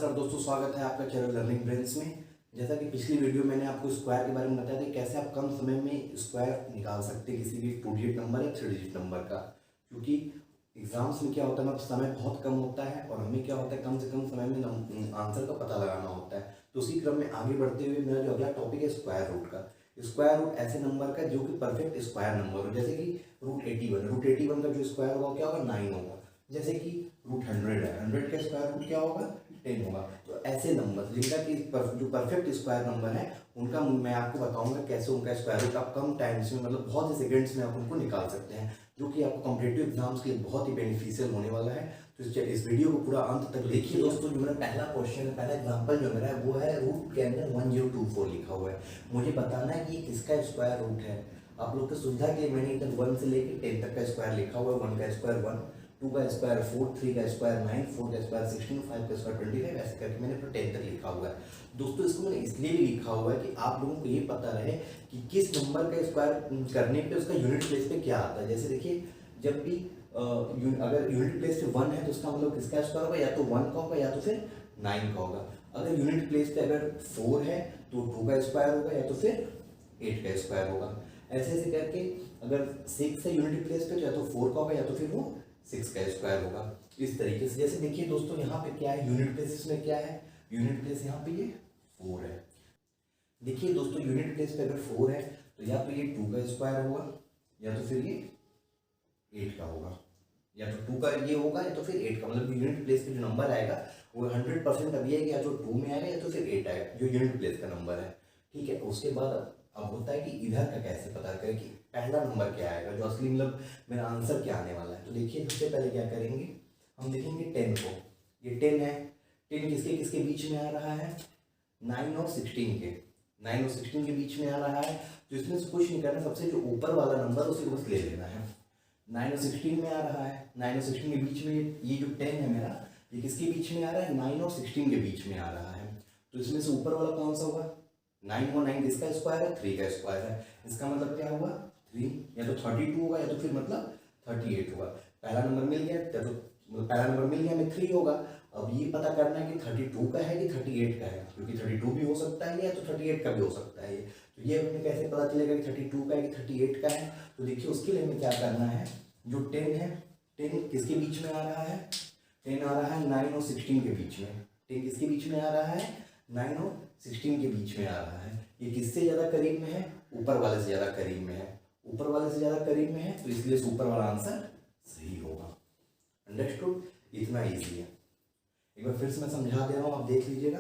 नमस्कार दोस्तों, स्वागत है आपका चैनल लर्निंग ब्रेन्स में। जैसा कि पिछली वीडियो मैंने आपको स्क्वायर के बारे में बताया था, कैसे आप कम समय में स्क्वायर निकाल सकते हैं किसी भी 2 डिजिट नंबर या 3 डिजिट नंबर का। क्योंकि एग्जाम्स में क्या होता है, मतलब समय बहुत कम होता है और हमें क्या होता है, कम से कम समय में आंसर का पता लगाना होता है। तो उसी क्रम में आगे बढ़ते हुए मेरा जो अगला टॉपिक है स्क्वायर रूट का। स्क्वायर रूट ऐसे नंबर का जो कि परफेक्ट स्क्वायर नंबर हो, जैसे कि रूट 81 का जो स्क्वायर होगा क्या होगा, 9 होगा। जैसे कि रूट 100 है, 100 का स्क्वायर रूट क्या होगा, 10 होगा। तो ऐसे नंबर जिनका कि जो परफेक्ट स्क्वायर नंबर है उनका मैं आपको बताऊंगा कैसे उनका स्क्वायर रूट आप कम टाइम्स में, मतलब बहुत से सेकंड्स में आप उनको निकाल सकते हैं, जो कि आपको कॉम्पिटिटिव एग्जाम्स के लिए बहुत ही बेनिफिशियल होने वाला है। तो इस वीडियो को पूरा अंत तक देखिए दोस्तों। जो मेरा पहला क्वेश्चन है, पहला एग्जांपल जो मेरा है वो है रूट के अंदर 1024 लिखा हुआ है। मुझे बताना है कि किसका स्क्वायर रूट है। आप लोग की सुविधा के लिए मैंने इधर 1 से लेकर 10 तक का स्क्वायर लिखा हुआ है। 1 का स्क्वायर 1, 2 का स्क्वायर 4, 3 का स्क्वायर 9, 4 का स्क्वायर 16, 5 का स्क्वायर 25, ऐसे करके मैंने अपना 10 तक लिखा हुआ है। दोस्तों इसको मैंने इसलिए भी लिखा हुआ है कि आप लोगों को ये पता रहे कि किस नंबर का स्क्वायर करने पे उसका यूनिट प्लेस पे क्या आता है। जैसे देखिए, जब भी अगर यूनिट प्लेस पे 1 है तो उसका मतलब किसका स्क्वायर होगा, या तो 1 का होगा या तो फिर 9 का होगा। अगर यूनिट प्लेस पे अगर 4 है तो 2 का स्क्वायर होगा या तो फिर 8 का स्क्वायर होगा। ऐसे ऐसे करके अगर 6 है यूनिट प्लेस पे तो या तो 4 का होगा या तो फिर वो 6 का स्क्वायर होगा। इस तरीके से जैसे देखिए दोस्तों, यहाँ पे क्या है, यूनिट प्लेस इसमें क्या है, यूनिट प्लेस यहाँ पे ये 4 है। देखिए दोस्तों, यूनिट प्लेस पे अगर 4 है तो या तो ये 2 का स्क्वायर होगा या तो फिर ये 8 का होगा, या तो 2 का ये होगा या तो फिर 8 का। मतलब यूनिट प्लेस पे जो नंबर आएगा वो 100% अभी आएगा, या तो 2 में आएगा या तो फिर 8 आएगा, जो यूनिट प्लेस का नंबर है। ठीक है, उसके बाद अब होता है कि इधर का कैसे पता करें कि पहला नंबर क्या आएगा, जो असली मतलब मेरा आंसर क्या आने वाला है। तो देखिए, सबसे पहले क्या करेंगे, हम देखेंगे 10 को। ये 10 है, 10 किसके किसके बीच में आ रहा है, 9 और 16 के, 9 और 16 के बीच में आ रहा है। तो इसमें से कुछ नहीं करना, सबसे जो ऊपर वाला नंबर उसी को बस ले लेना है। 9 और 16 में आ रहा है, 9 और 16 के बीच में ये जो 10 है मेरा, ये किसके बीच में आ रहा है, 9 और 16 के बीच में आ रहा है। तो इसमें से ऊपर वाला कौन सा होगा, 9 और 9 किसका स्क्वायर है, 3 का स्क्वायर है। इसका मतलब क्या हुआ, 3 या तो 32 होगा या तो फिर मतलब 38 होगा। पहला नंबर मिल गया, तो पहला नंबर मिल गया हमें 3 होगा। अब ये पता करना है कि 32 का है कि 38 का है, क्योंकि 32 भी हो सकता है या तो 38 का भी हो सकता है। ये तो ये हमें कैसे पता चलेगा कि 32 का है कि 38 का है। तो देखिए, उसके लिए हमें क्या करना है, जो 10 है, 10 किसके बीच में आ रहा है, 10 आ रहा है 9 और 16 के बीच में। 10 किसके बीच में आ रहा है, 9 और 16 के बीच में आ रहा है। ये किससे ज़्यादा करीब में है, ऊपर वाले से ज़्यादा करीब में है। ऊपर वाले से ज़्यादा करीब में है तो इसलिए ऊपर वाला आंसर सही होगा। अंडरस्टूड, इतना ईजी है। एक बार फिर से मैं समझा दे रहा हूँ, आप देख लीजिएगा।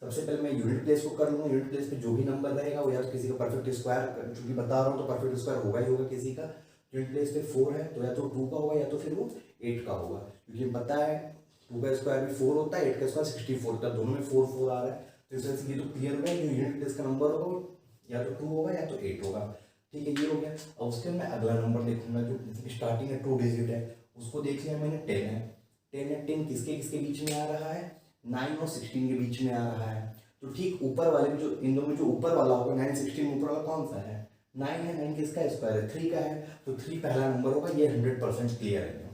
सबसे पहले मैं यूनिट प्लेस को कर लूँगा। यूनिट प्लेस पे जो भी नंबर रहेगा वो या तो किसी का परफेक्ट स्क्वायर, चूंकि बता रहा हूँ तो परफेक्ट स्क्वायर होगा ही होगा किसी का। यूनिट प्लेस पे 4 है तो या तो 2 का होगा या तो फिर वो 8 का होगा, क्योंकि पता है 2 का स्क्वायर भी 4 होता है, 8 का स्क्वायर 64 होता है, दोनों में 4 4 आ रहा है। तो इस वजह से ये तो क्लियर हो गया, जो यूनिट प्लेस का नंबर होगा वो या तो 2 होगा या तो 8 होगा। ठीक है, ये हो गया। अब उसके मैं अगला नंबर देखूंगा जो स्टार्टिंग है 2 डिजिट है, उसको देख लिया मैंने, 10 है। 10 है, 10 किसके किसके बीच में आ रहा है, 9 और 16 के बीच में आ रहा है। तो ठीक ऊपर वाले में जो इन दोनों में जो ऊपर वाला होगा 9 16 में ऊपर वाला कौन सा है, 9 है। 9 किसका स्क्वायर है, 3 का है। तो 3 पहला नंबर होगा, ये 100% क्लियर है।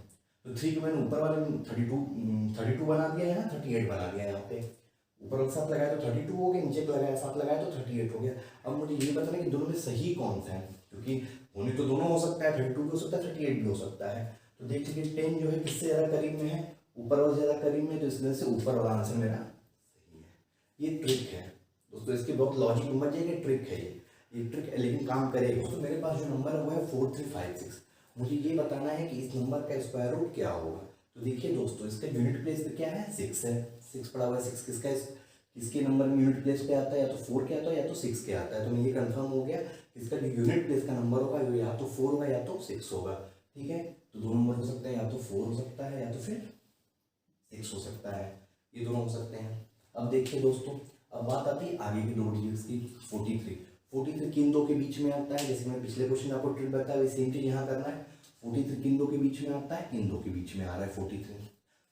तो 3 को मैंने ऊपर वाले में 32 बना दिया है ना, 38 बना दिया यहाँ पे। ऊपर वाले साथ लगाया तो 32 हो गया, नीचे लगाया साथ लगाया तो 38 हो गया। अब मुझे ये बताना है कि दोनों में सही कौन सा है, क्योंकि होने तो दोनों हो सकता है, 32 भी हो सकता है, 38 भी हो सकता है। तो देख लीजिए 10 जो है किससे ज़्यादा करीब में है, ऊपर वाला ज़्यादा करीब में, तो इसमें से ऊपर वाला आंसर मेरा सही है। ये ट्रिक है दोस्तों, इसके बहुत लॉजिक समझिए कि ट्रिक है ये ट्रिक है, लेकिन काम करेगा। तो मेरे पास जो नंबर है वो है 4356। मुझे ये बताना है कि इस नंबर का स्क्वायर रूट क्या होगा। तो देखिए दोस्तों, इसका यूनिट प्लेस पे क्या है, 6 है। 6 पड़ा हुआ है, 6 किसका किसके नंबर में यूनिट प्लेस पे आता है, या तो 4 के आता है या तो 6 के आता है। तो मैं ये कंफर्म हो गया, इसका जो यूनिट प्लेस का नंबर होगा वो या तो 4 होगा या तो 6 होगा। ठीक है, तो दो नंबर हो सकते हैं, या तो 4 हो सकता है या तो फिर 6 हो सकता है, ये दोनों हो सकते हैं। अब देखिए दोस्तों, अब बात आती है आगे की 2 डिजिट्स की। 43 किन दो के बीच में आता है, जैसे मैंने पिछले क्वेश्चन आपको ट्रिक बताया वैसे सेम चीज यहाँ करना है। 43 किन दो के बीच में आता है, इन दो के बीच में आ रहा है 43।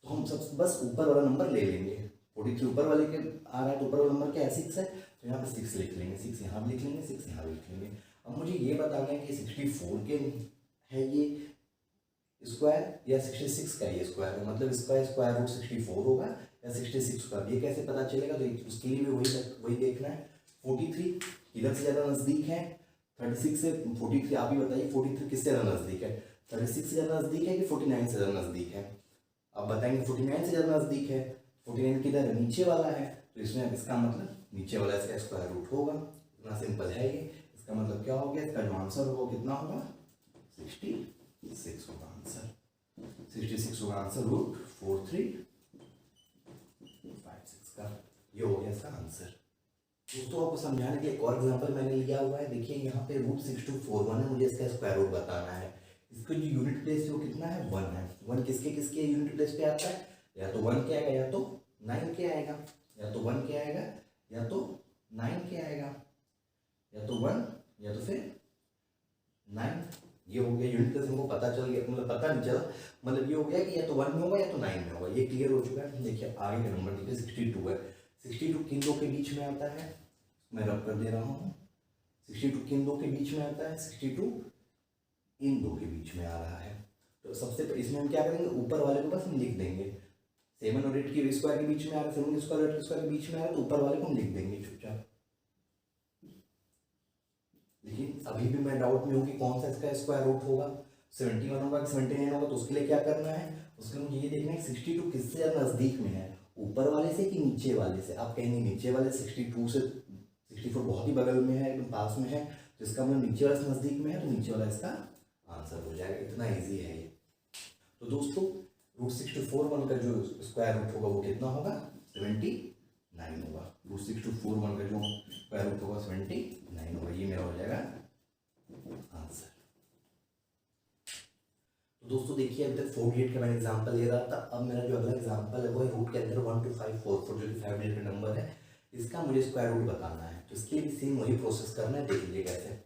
तो हम सब बस ऊपर वाला नंबर ले लेंगे। 43 ऊपर वाले के आ रहा है तो ऊपर वाला नंबर क्या है, 6 है। तो यहाँ पे 6 लिख लेंगे, 6 यहाँ भी लिख लेंगे, 6 यहाँ भी लिख लेंगे। अब मुझे ये बताना है कि 64 के है ये स्क्वायर या 66 का ये स्क्वायर है, मतलब इसका स्क्वायर रूट 64 होगा या 66 का, ये कैसे पता चलेगा? तो उसके लिए भी वही देखना है। 43 किधर से ज़्यादा नज़दीक है? 36 से 43, आप ही बताइए 43 किससे ज़्यादा नज़दीक है? 36 से ज़्यादा नज़दीक है कि 49 से ज़्यादा नज़दीक है? आप बताएंगे 49 से ज़्यादा नज़दीक है। 49 किधर है? नीचे वाला है, तो इसमें इसका मतलब नीचे वाला इसका स्क्वायर रूट होगा। इतना सिंपल है ये। इसका मतलब क्या हो गया? इसका जो आंसर होगा कितना होगा? 66 होगा आंसर। 66 होगा आंसर, रूट 4356 का। ये हो गया इसका आंसर। दोस्तों आपको समझाने के लिए एक और एग्जांपल मैंने लिया हुआ है। देखिए यहाँ पे रूट 6241 है, मुझे इसका स्क्वायर रूट बताना है। इसका जो यूनिट प्लेस है वो कितना है? 1 है। 1 किसके किसके यूनिट प्लेस पे आता है? या तो 1 के आएगा या तो 9 के आएगा। या तो 1 के आएगा या तो 9 के आएगा, या तो 1 या तो फिर 9। ये हो गया यूनिट प्लेस, हमको पता चल गया, मतलब पता नहीं चला, मतलब ये हो गया कि या तो 1 में होगा या तो 9 में होगा। ये क्लियर हो चुका है। देखिए आगे का नंबर देखिए 62 है। 62 किन दो के बीच में आता है? मैं रब कर दे रहा हूँ। 62 किन दो के बीच में आता है? 62 इन दो के बीच में आ रहा है। तो सबसे इसमें हम क्या करेंगे? ऊपर वाले को बस हम लिख देंगे। 7 और 8 के स्क्वायर के बीच में आ रहा है, 7 के स्क्वायर 8 के स्क्वायर के बीच में आ रहा है, तो ऊपर वाले को हम लिख देंगे चुपचाप। लेकिन अभी भी मैं डाउट में हूँ कि कौन सा इसका स्क्वायर रूट होगा, 71 होगा कि 79 होगा। तो उसके लिए क्या करना है? उसके लिए मुझे ये देखना है 62 किससे ज़्यादा नज़दीक में है, ऊपर वाले से कि नीचे वाले से। आप कहेंगे नीचे वाले, 62 से 64 बहुत ही बगल में है, एकदम पास में है, तो इसका मतलब नीचे वाला से नज़दीक में है, तो नीचे वाला इसका आंसर हो जाएगा। इतना ईजी है ये। तो दोस्तों रूट 64 का जो स्क्वायर रूट होगा वो कितना होगा? 79 होगा। रूट 64 का जो स्क्वायर रूट होगा 79 होगा। ये मेरा हो जाएगा आंसर। तो दोस्तों देखिए अभी तक 48 का मैंने एग्जांपल ले रहा था। अब मेरा जो अगला एग्जांपल है वो है रूट के अंदर 12544 जो कि 5 डिजिट नंबर है, इसका मुझे स्क्वायर रूट बताना है। तो इसके लिए सेम वही प्रोसेस करना है। देख लीजिए कैसे।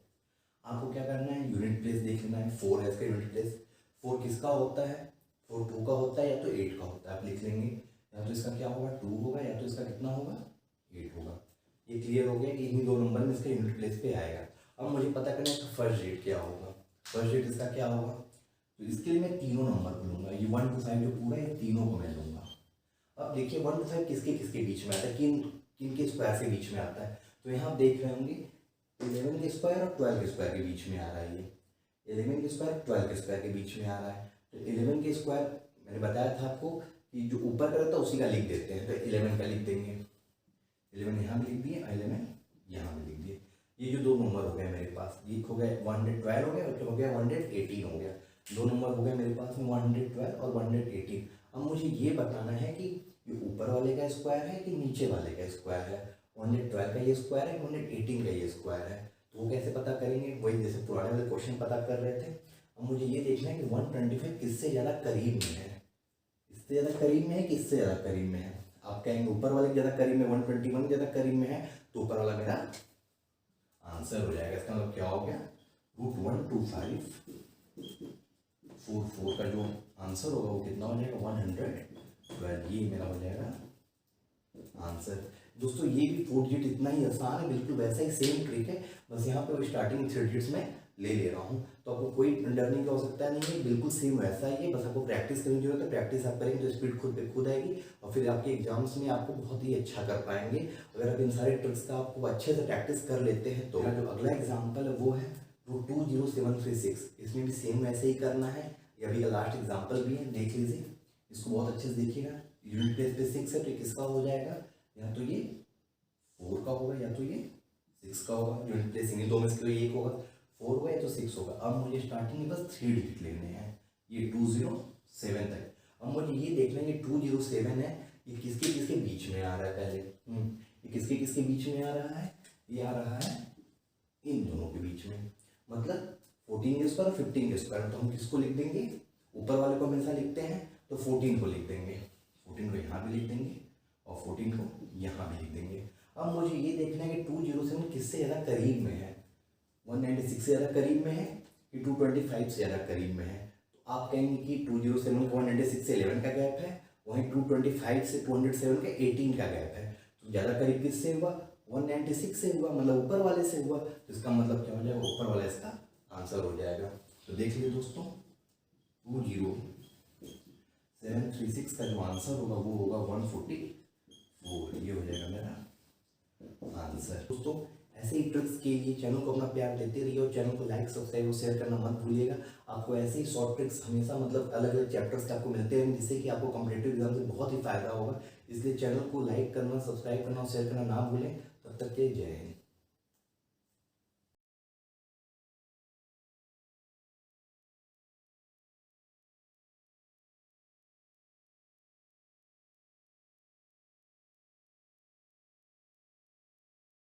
आपको क्या करना है? यूनिट प्लेस देख लेना है। 4 है इसका यूनिट प्लेस। 4 किसका होता है? 4 2 का होता है या तो 8 का होता है। आप लिख लेंगे या तो इसका क्या होगा? 2 होगा, या तो इसका कितना होगा? 8 होगा। ये क्लियर हो गया कि इन्हीं दो नंबर में इसका यूनिट प्लेस पे आएगा। अब मुझे पता करना है फर्स्ट डिजिट क्या होगा। फर्स्ट डिजिट इसका क्या होगा? तो इसके लिए मैं तीनों नंबर को लूँगा। ये 1 to 5 जो पूरा है तीनों को मैं लूँगा। अब देखिए 1 to 5 किसके किसके बीच में आता है? किन किन के स्क्वायर के बीच में आता है? तो यहाँ आप देख रहे होंगे 11 के स्क्वायर और 12 के स्क्वायर के बीच में आ रहा है। ये 11 के स्क्वायर 12 के स्क्वायर के बीच में आ रहा है। तो 11 के स्क्वायर मैंने बताया था आपको कि जो ऊपर का रहता है उसी का लिख देते हैं। तो 11 का लिख देंगे। 11 यहाँ भी लिख दिए, 11 यहाँ भी लिख दिए। ये जो दो नंबर हो गए मेरे पास, ये हो गया 112 हो गया और हो गया 118 हो गया। दो नंबर हो गए मेरे पास में 112 और 118। अब मुझे ये बताना है कि ये ऊपर वाले का स्क्वायर है कि नीचे वाले का स्क्वायर है। 112 का ये स्क्वायर है, 118 का ये स्क्वायर है। तो वो कैसे पता करेंगे? वही जैसे पुराने वाले क्वेश्चन पता कर रहे थे। अब मुझे ये देखना है कि 125 किससे ज़्यादा करीब में है। इससे ज़्यादा करीब में है कि इससे ज़्यादा करीब में है? आप कहेंगे ऊपर वाले ज़्यादा करीब में, 121 ज़्यादा करीब में है, तो ऊपर वाला मेरा आंसर हो जाएगा। इसका मतलब क्या हो गया? रूट 12544 का जो आंसर होगा वो कितना हो जाएगा? 112। ये मेरा हो जाएगा आंसर। दोस्तों ये भी 4 डिजिट इतना ही आसान है, बिल्कुल वैसा ही सेम ट्रिक है, बस यहाँ पे स्टार्टिंग 3 डिजिट्स में ले रहा हूँ। तो आपको कोई लर्निंग का आवश्यकता नहीं है, बिल्कुल सेम वैसा ही है। बस आपको प्रैक्टिस करने की जरूरत है। प्रैक्टिस आप करेंगे तो स्पीड खुद पे खुद आएगी और फिर आपके एग्जाम्स में आपको बहुत ही अच्छा कर पाएंगे। अगर आप इन सारे ट्रिक्स का आपको अच्छे से प्रैक्टिस कर लेते हैं तो जो अगला एग्जाम्पल है वो है रूट 20736। इसमें भी सेम वैसे ही करना है। ये अभी का लास्ट एग्जाम्पल भी है, देख लीजिए इसको बहुत अच्छे से देखिएगा। यूनिट प्लेस पे 6 है तो किसका हो जाएगा? या तो ये 4 का होगा या तो ये 6 का होगा। यूनिट प्लेस इन्हीं दो में से कोई एक होगा। 4 होगा या तो 6 होगा। अब मुझे स्टार्टिंग में बस 3 डिजिट लेने हैं, ये 207 तक। अब मुझे ये देखना है कि 207 है, ये किसके किसके बीच में आ रहा है पहले। ये किसके किसके बीच में आ रहा है? ये आ रहा है इन दोनों के बीच में, मतलब 14 के स्क्वायर और 15 के स्क्वायर। तो हम किसको लिख देंगे? ऊपर वाले को हमेशा लिखते हैं तो 14 को लिख देंगे। 14 को यहाँ भी लिख देंगे और 14 को यहाँ भी लिख देंगे। अब मुझे ये देखना है कि 207 किससे ज़्यादा करीब में है? 196 से ज़्यादा करीब में है कि 225 से ज़्यादा करीब में है? तो आप कहेंगे कि 207 का 196 से 11 का गैप है, वहीं 225 से 207 का 18 का गैप है। तो ज़्यादा करीब किससे हुआ? 196 से हुआ, मतलब ऊपर वाले से हुआ। तो इसका मतलब क्या हो जाएगा? ऊपर वाला इसका आंसर हो जाएगा। तो देख लीजिए दोस्तों 207 36 का जो आंसर होगा वो होगा 144। ये हो जाएगा मेरा आंसर। दोस्तों ऐसे ही ट्रिक्स के लिए चैनल को अपना प्यार देते रहिए और चैनल को लाइक सब्सक्राइब और शेयर करना मत भूलिएगा। आपको ऐसे ही शॉर्ट ट्रिक्स हमेशा मतलब अलग अलग चैप्टर्स के आपको मिलते रहेंगे, जिससे कि आपको कॉम्पिटिटिव एग्जाम से बहुत ही फायदा होगा। इसलिए चैनल को लाइक करना, सब्सक्राइब करना और शेयर करना ना भूलें। तब तक के जय हिंद।